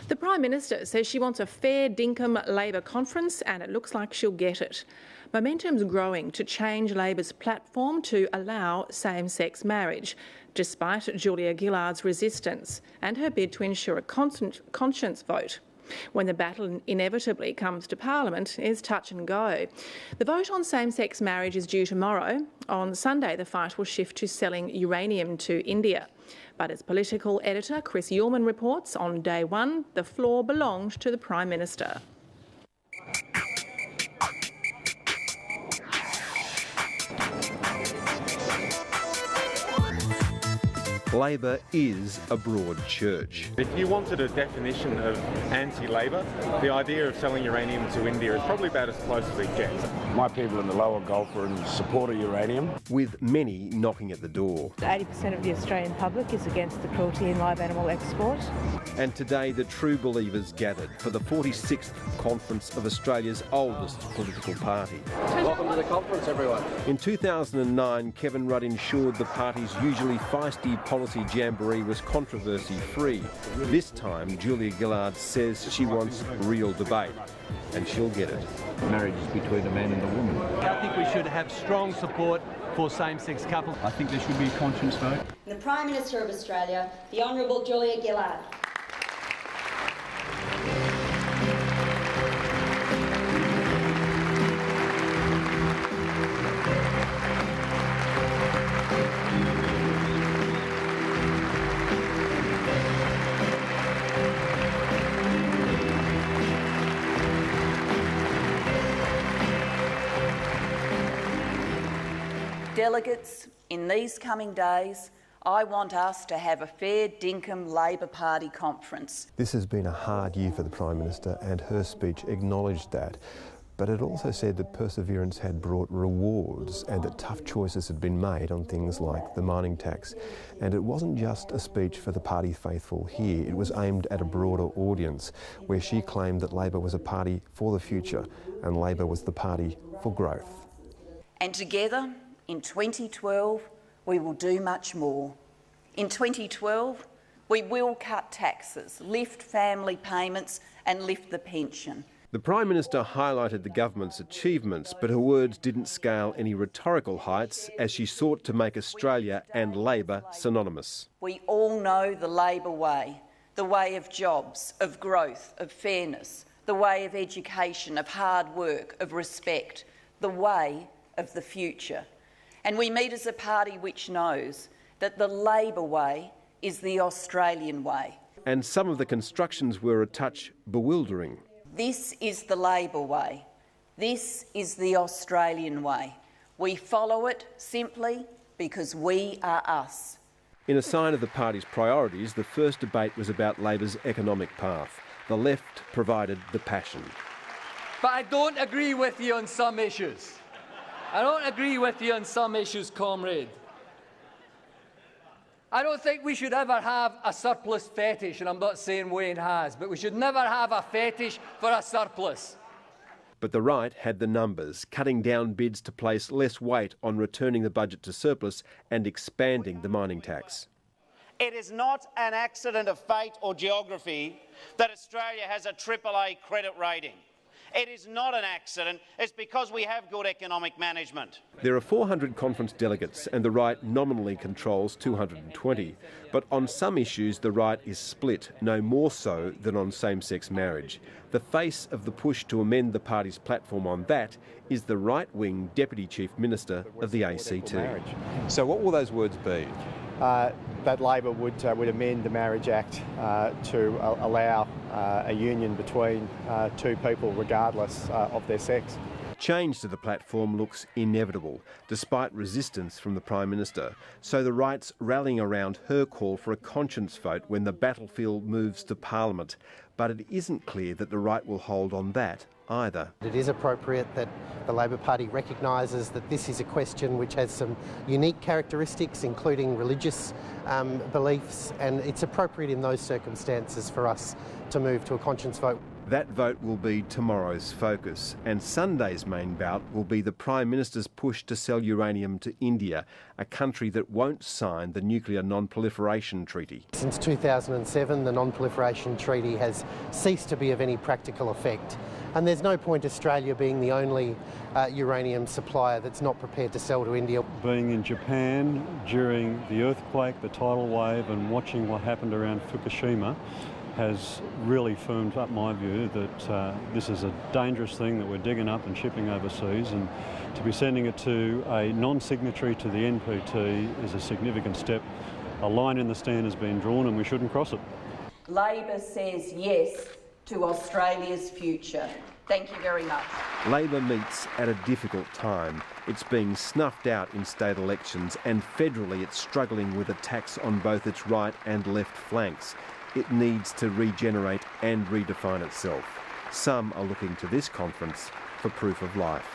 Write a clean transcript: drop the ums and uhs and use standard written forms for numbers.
The Prime Minister says she wants a fair dinkum Labor conference and it looks like she'll get it. Momentum's growing to change Labor's platform to allow same-sex marriage, despite Julia Gillard's resistance and her bid to ensure a conscience vote. When the battle inevitably comes to Parliament is touch and go. The vote on same-sex marriage is due tomorrow. On Sunday, the fight will shift to selling uranium to India. But as political editor Chris Uhlmann reports, on day one, the floor belonged to the Prime Minister. Labor is a broad church. If you wanted a definition of anti-Labor, the idea of selling uranium to India is probably about as close as it gets. My people in the lower Gulf are in support of uranium. With many knocking at the door. 80% of the Australian public is against the cruelty in live animal export. And today the true believers gathered for the 46th conference of Australia's oldest political party. Welcome to the conference, everyone. In 2009, Kevin Rudd ensured the party's usually feisty policy jamboree was controversy-free. This time, Julia Gillard says she wants real debate, and she'll get it. Marriage is between a man and a woman. I think we should have strong support for same-sex couples. I think there should be a conscience vote. The Prime Minister of Australia, the Honourable Julia Gillard. Delegates, in these coming days, I want us to have a fair dinkum Labor Party conference. This has been a hard year for the Prime Minister, and her speech acknowledged that. But it also said that perseverance had brought rewards and that tough choices had been made on things like the mining tax. And it wasn't just a speech for the party faithful here, it was aimed at a broader audience, where she claimed that Labor was a party for the future and Labor was the party for growth. And together, in 2012, we will do much more. In 2012, we will cut taxes, lift family payments and lift the pension. The Prime Minister highlighted the government's achievements, but her words didn't scale any rhetorical heights as she sought to make Australia and Labor synonymous. We all know the Labor way, the way of jobs, of growth, of fairness, the way of education, of hard work, of respect, the way of the future. And we meet as a party which knows that the Labor way is the Australian way. And some of the constructions were a touch bewildering. This is the Labor way. This is the Australian way. We follow it simply because we are us. In a sign of the party's priorities, the first debate was about Labor's economic path. The left provided the passion. But I don't agree with you on some issues. I don't agree with you on some issues, comrade. I don't think we should ever have a surplus fetish, and I'm not saying Wayne has, but we should never have a fetish for a surplus. But the right had the numbers, cutting down bids to place less weight on returning the budget to surplus and expanding the mining tax. It is not an accident of fate or geography that Australia has a AAA credit rating. It is not an accident. It's because we have good economic management. There are 400 conference delegates and the right nominally controls 220. But on some issues the right is split, no more so than on same-sex marriage. The face of the push to amend the party's platform on that is the right-wing Deputy Chief Minister of the ACT. So what will those words be? That Labor would amend the Marriage Act to allow a union between two people regardless of their sex. Change to the platform looks inevitable, despite resistance from the Prime Minister. So the right's rallying around her call for a conscience vote when the battlefield moves to Parliament. But it isn't clear that the right will hold on that either. It is appropriate that the Labor Party recognises that this is a question which has some unique characteristics, including religious beliefs, and it's appropriate in those circumstances for us to move to a conscience vote. That vote will be tomorrow's focus, and Sunday's main bout will be the Prime Minister's push to sell uranium to India, a country that won't sign the Nuclear Non-Proliferation Treaty. Since 2007, the Non-Proliferation Treaty has ceased to be of any practical effect, and there's no point Australia being the only uranium supplier that's not prepared to sell to India. Being in Japan during the earthquake, the tidal wave, and watching what happened around Fukushima has really firmed up my view that this is a dangerous thing that we're digging up and shipping overseas, and to be sending it to a non-signatory to the NPT is a significant step. A line in the sand has been drawn and we shouldn't cross it. Labor says yes to Australia's future. Thank you very much. Labor meets at a difficult time. It's being snuffed out in state elections, and federally it's struggling with attacks on both its right and left flanks. It needs to regenerate and redefine itself. Some are looking to this conference for proof of life.